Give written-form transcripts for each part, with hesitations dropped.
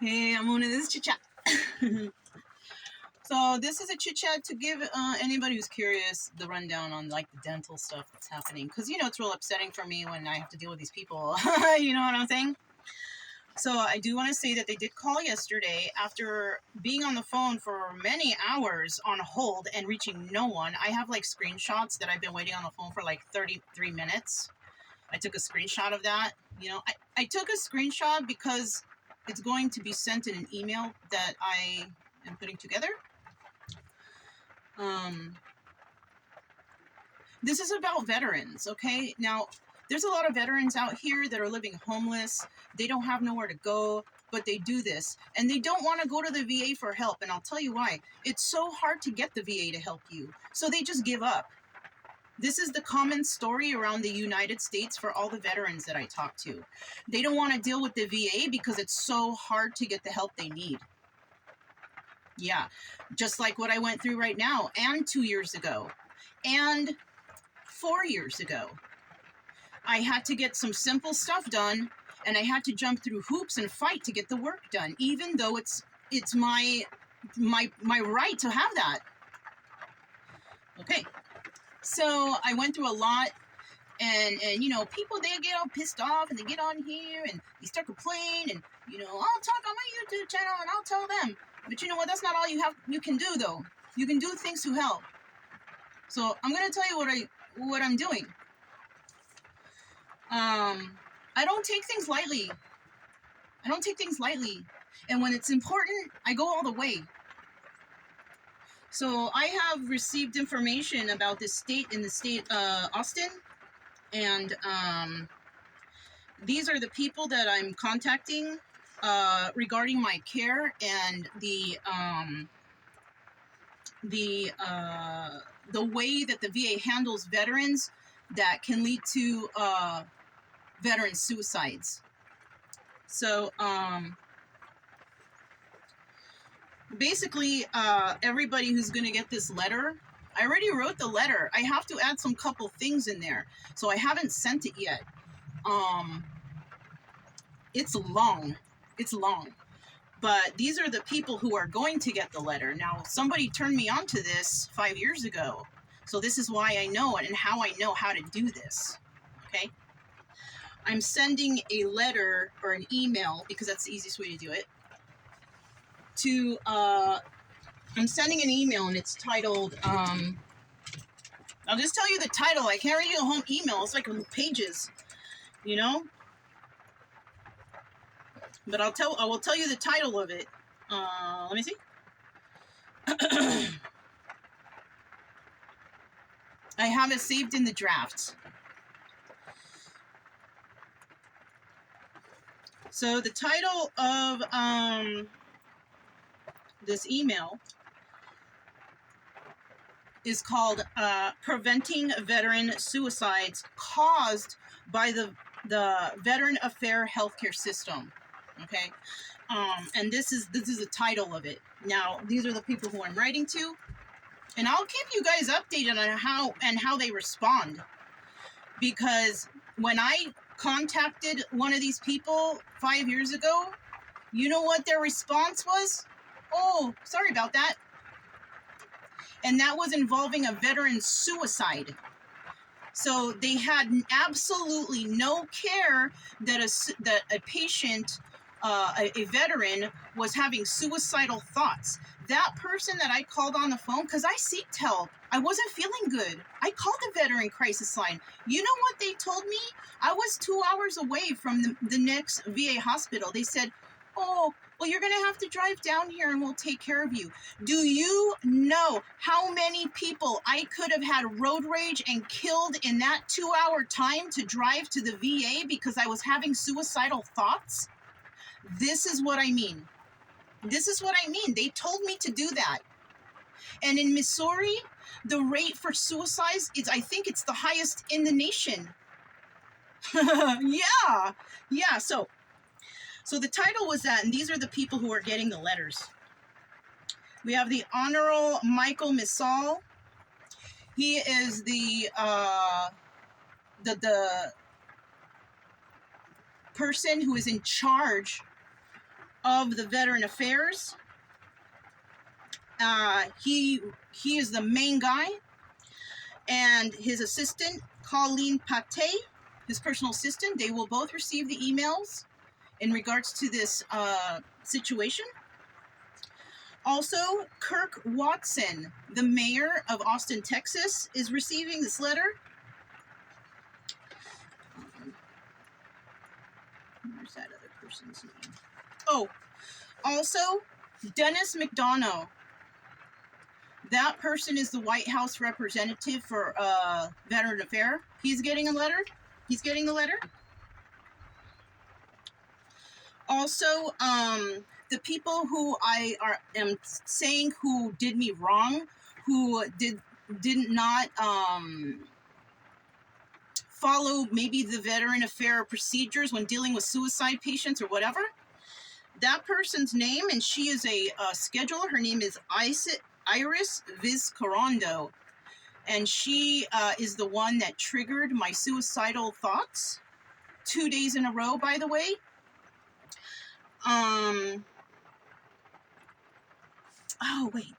Hey, I'm Mona. This is Chit Chat. So this is a chit chat to give anybody who's curious the rundown on like the dental stuff that's happening. Because it's real upsetting for me when I have to deal with these people. You know what I'm saying? So I do want to say that they did call yesterday after being on the phone for many hours on hold and reaching no one. I have like screenshots that I've been waiting on the phone for like 33 minutes. I took a screenshot of that. I took a screenshot because it's going to be sent in an email that I am putting together. This is about veterans, okay? Now, there's a lot of veterans out here that are living homeless. They don't have nowhere to go, but they do this. And they don't want to go to the VA for help. And I'll tell you why. It's so hard to get the VA to help you. So they just give up. This is the common story around the United States for all the veterans that I talk to. They don't want to deal with the VA because it's so hard to get the help they need. Yeah, just like what I went through right now, and 2 years ago, and 4 years ago. I had to get some simple stuff done, and I had to jump through hoops and fight to get the work done, even though it's my right to have that. Okay. So I went through a lot, and people, they get all pissed off, and they get on here, and they start complaining, and, I'll talk on my YouTube channel, and I'll tell them. But you know what? That's not all you can do, though. You can do things to help. So I'm going to tell you what I'm doing. I don't take things lightly. And when it's important, I go all the way. So I have received information about this state in the state Austin, and these are the people that I'm contacting regarding my care and the way that the VA handles veterans that can lead to veteran suicides. So basically, everybody who's going to get this letter, I already wrote the letter. I have to add some couple things in there. So I haven't sent it yet. It's long. But these are the people who are going to get the letter. Now, somebody turned me on to this 5 years ago. So this is why I know it and how I know how to do this. Okay? I'm sending a letter or an email, because that's the easiest way to do it, I'm sending an email, and it's titled, I'll just tell you the title. I can't read you the whole email. It's like pages, But I will tell you the title of it. Let me see. I have it saved in the drafts. So the title of this email is called Preventing Veteran Suicides Caused by the Veteran Affair Healthcare System. Okay, and this is the title of it. Now, these are the people who I'm writing to, and I'll keep you guys updated on how they respond. Because when I contacted one of these people 5 years ago, you know what their response was? Oh, sorry about that. And that was involving a veteran suicide. So they had absolutely no care that a patient, a veteran, was having suicidal thoughts. That person that I called on the phone, because I seeked help, I wasn't feeling good. I called the veteran crisis line. You know what they told me? I was 2 hours away from the next VA hospital. They said, oh, well, you're going to have to drive down here and we'll take care of you. Do you know how many people I could have had road rage and killed in that 2 hour time to drive to the VA because I was having suicidal thoughts? This is what I mean. They told me to do that. And in Missouri, the rate for suicides I think it's the highest in the nation. Yeah. So the title was that, and these are the people who are getting the letters. We have the Honorable Michael Missal. He is the person who is in charge of the Veteran Affairs. He is the main guy, and his assistant, Colleen Pate, his personal assistant, they will both receive the emails in regards to this situation. Also, Kirk Watson, the mayor of Austin, Texas, is receiving this letter. Where's that other person's name? Oh, also, Dennis McDonough. That person is the White House representative for Veteran Affairs. He's getting a letter. He's getting the letter. Also, the people who I am saying who did me wrong, who did not follow maybe the Veteran Affairs procedures when dealing with suicide patients or whatever, that person's name, and she is a scheduler. Her name is Iris Vizcarrondo, and she is the one that triggered my suicidal thoughts 2 days in a row, by the way. Oh, wait.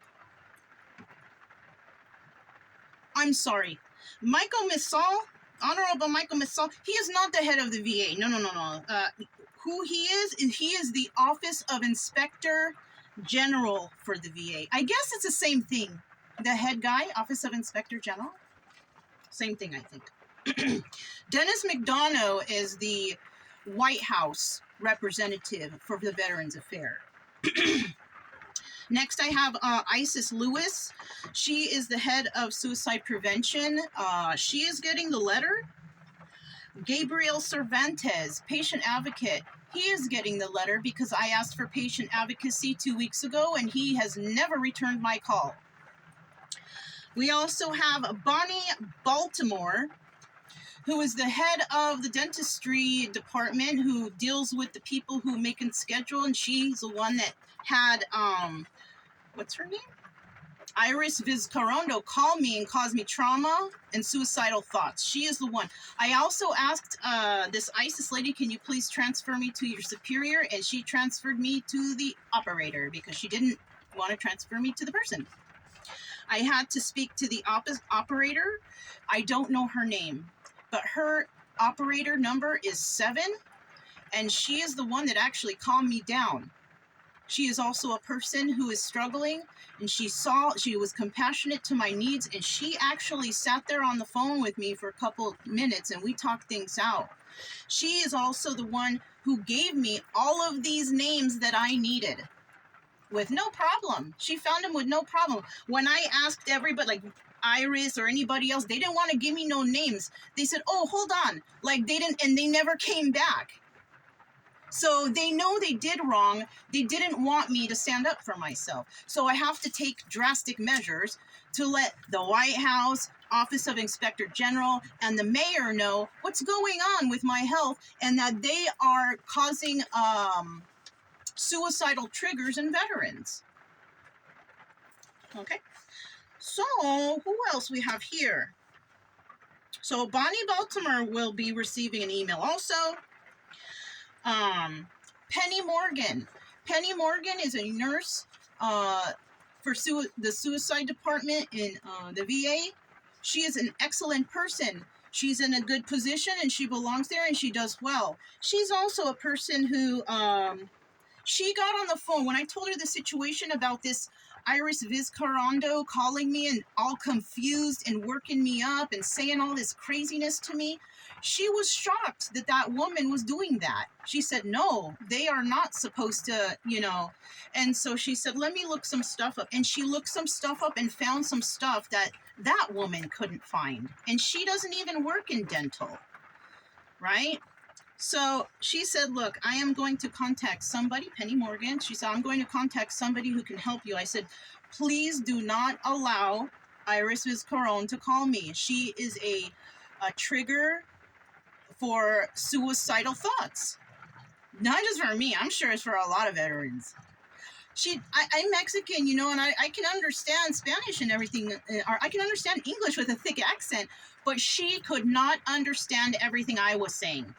I'm sorry. Michael Missal, Honorable Michael Missal, he is not the head of the VA. No. Who he is the Office of Inspector General for the VA. I guess it's the same thing. The head guy, Office of Inspector General. Same thing, I think. Dennis McDonough is the White House representative for the Veterans Affairs. Next, I have Isis Lewis. She is the head of suicide prevention. She is getting the letter. Gabriel Cervantes, patient advocate. He is getting the letter because I asked for patient advocacy 2 weeks ago and he has never returned my call. We also have Bonnie Baltimore, who is the head of the dentistry department, who deals with the people who make and schedule, and she's the one that had, what's her name? Iris Vizcarrondo call me and cause me trauma and suicidal thoughts. She is the one. I also asked this ISIS lady, can you please transfer me to your superior? And she transferred me to the operator because she didn't want to transfer me to the person. I had to speak to the operator. I don't know her name, but her operator number is 7, and she is the one that actually calmed me down. She is also a person who is struggling, and she was compassionate to my needs, and she actually sat there on the phone with me for a couple minutes, and we talked things out. She is also the one who gave me all of these names that I needed with no problem. She found them with no problem. When I asked everybody, like Iris or anybody else, they didn't want to give me no names. They said, oh, hold on. Like they didn't, and they never came back. So they know they did wrong. They didn't want me to stand up for myself. So I have to take drastic measures to let the White House, Office of Inspector General, and the mayor know what's going on with my health and that they are causing suicidal triggers in veterans. Okay. So who else we have here? So Bonnie Baltimore will be receiving an email also. Penny Morgan. Penny Morgan is a nurse for the suicide department in the VA. She is an excellent person. She's in a good position and she belongs there and she does well. She's also a person who, she got on the phone when I told her the situation about this Iris Vizcarrondo calling me and all confused and working me up and saying all this craziness to me. She was shocked that that woman was doing that. She said, no, they are not supposed to, you know. And so she said, let me look some stuff up. And she looked some stuff up and found some stuff that that woman couldn't find. And she doesn't even work in dental, right? So she said, look, I am going to contact somebody, Penny Morgan. She said, I'm going to contact somebody who can help you. I said, please do not allow Iris Vizcarrondo to call me. She is a trigger for suicidal thoughts. Not just for me, I'm sure it's for a lot of veterans. I'm Mexican, you know, and I can understand Spanish and everything, or I can understand English with a thick accent, but she could not understand everything I was saying.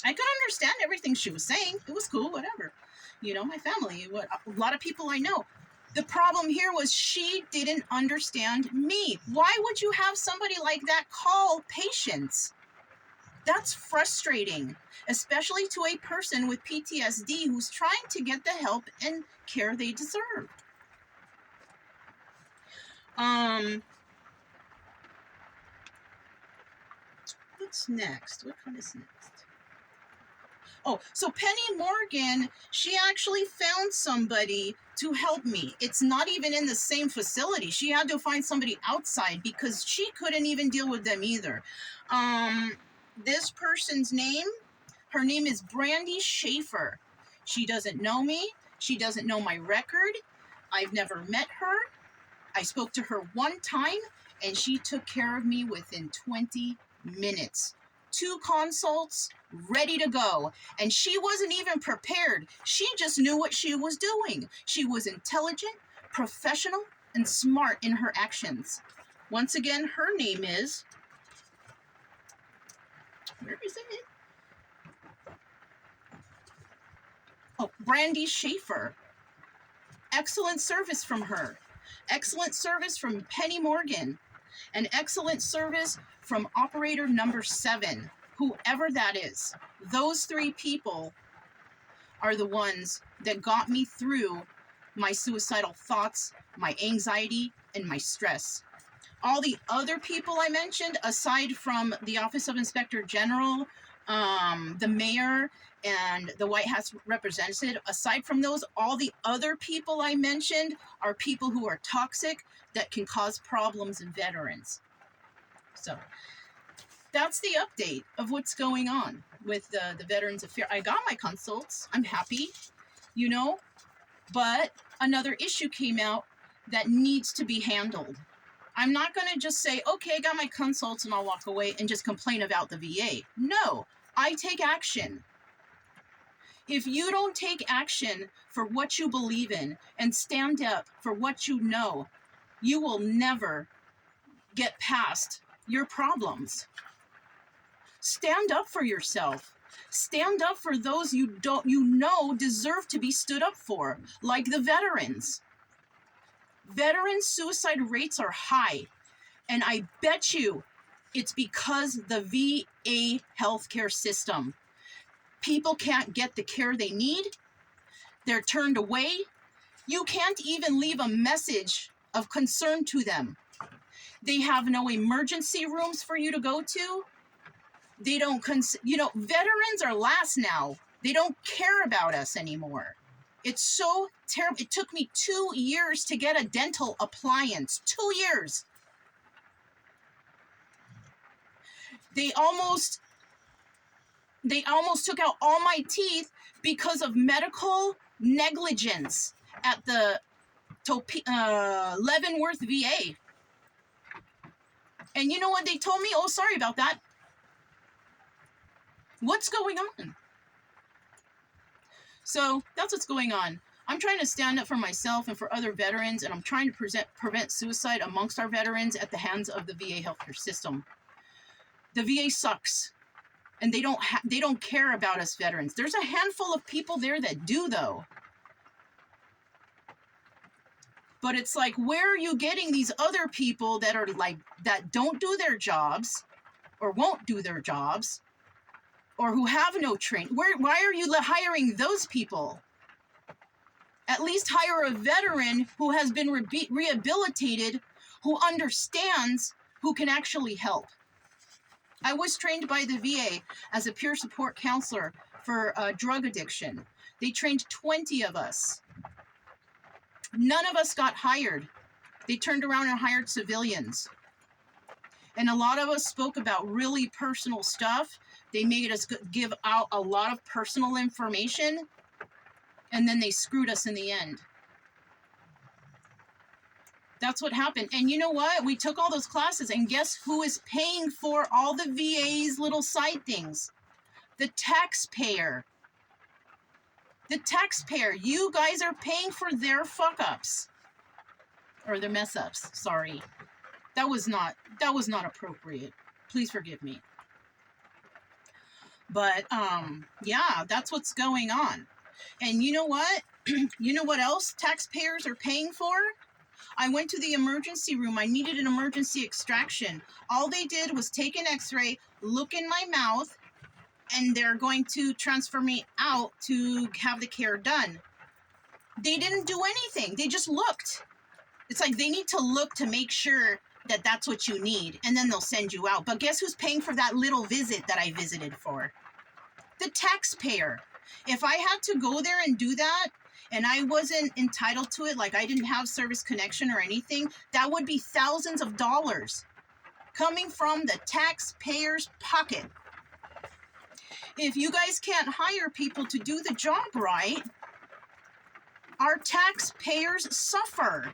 I could understand everything she was saying. It was cool, whatever. you know, my family, what a lot of people I know. The problem here was she didn't understand me. Why would you have somebody like that call patients? That's frustrating, especially to a person with PTSD who's trying to get the help and care they deserve. What's next? What is next? Oh, so Penny Morgan, she actually found somebody to help me. It's not even in the same facility. She had to find somebody outside because she couldn't even deal with them either. This person's name, her name is Brandy Schaefer. She doesn't know me. She doesn't know my record. I've never met her. I spoke to her one time, and she took care of me within 20 minutes. 2 consults, ready to go. And she wasn't even prepared. She just knew what she was doing. She was intelligent, professional, and smart in her actions. Once again, her name is... Where is it? Oh, Brandy Schaefer. Excellent service from her. Excellent service from Penny Morgan. And excellent service from operator number 7, whoever that is. Those 3 people are the ones that got me through my suicidal thoughts, my anxiety, and my stress. All the other people I mentioned, aside from the Office of Inspector General, the mayor, and the White House representative, aside from those, all the other people I mentioned are people who are toxic that can cause problems in veterans. So that's the update of what's going on with the Veterans Affairs. I got my consults. I'm happy, you know, but another issue came out that needs to be handled. I'm not going to just say, okay, I got my consults and I'll walk away and just complain about the VA. No, I take action. If you don't take action for what you believe in and stand up for what you know, you will never get past your problems. Stand up for yourself. Stand up for those you know deserve to be stood up for, like the veterans. Veteran suicide rates are high, and I bet you it's because the VA healthcare system. People can't get the care they need. They're turned away. You can't even leave a message of concern to them. They have no emergency rooms for you to go to. They don't, veterans are last now. They don't care about us anymore. It's so terrible. It took me 2 years to get a dental appliance. 2 years. They almost took out all my teeth because of medical negligence at the Leavenworth VA. And you know what they told me? Oh, sorry about that. What's going on? So that's what's going on. I'm trying to stand up for myself and for other veterans, and I'm trying to prevent suicide amongst our veterans at the hands of the VA healthcare system. The VA sucks, and they don't care about us veterans. There's a handful of people there that do, though. But it's like, where are you getting these other people that are like, that don't do their jobs or won't do their jobs or who have no training? Why are you hiring those people? At least hire a veteran who has been rehabilitated, who understands, who can actually help. I was trained by the VA as a peer support counselor for drug addiction. They trained 20 of us. None of us got hired. They turned around and hired civilians. And a lot of us spoke about really personal stuff. They made us give out a lot of personal information, and then they screwed us in the end. That's what happened. And you know what? We took all those classes, and guess who is paying for all the VA's little side things? The taxpayer. The taxpayer. You guys are paying for their fuck-ups. Or their mess-ups. Sorry. That was not appropriate. Please forgive me. But, yeah, that's what's going on. And you know what? You know what else taxpayers are paying for? I went to the emergency room. I needed an emergency extraction. All they did was take an x-ray, look in my mouth, and they're going to transfer me out to have the care done. They didn't do anything. They just looked. It's like they need to look to make sure that that's what you need, and then they'll send you out. But guess who's paying for that little visit that I visited for? The taxpayer. If I had to go there and do that, and I wasn't entitled to it, like I didn't have service connection or anything, that would be thousands of dollars coming from the taxpayer's pocket. If you guys can't hire people to do the job right, our taxpayers suffer.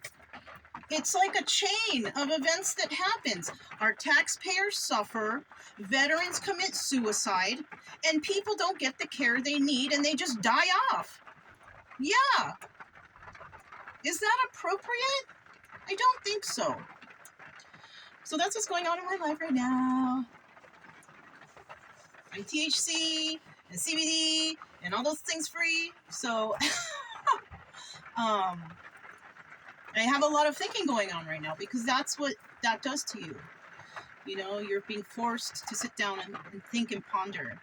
It's like a chain of events that happens. Our taxpayers suffer, veterans commit suicide, and people don't get the care they need and they just die off. Yeah. Is that appropriate? I don't think so. So that's what's going on in my life right now. I'm THC and CBD and all those things free. So I have a lot of thinking going on right now because that's what that does to you. You know, you're being forced to sit down and think and ponder.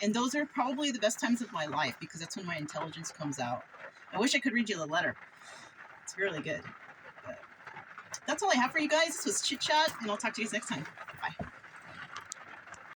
And those are probably the best times of my life because that's when my intelligence comes out. I wish I could read you the letter. It's really good. But that's all I have for you guys. This was Chit Chat, and I'll talk to you guys next time.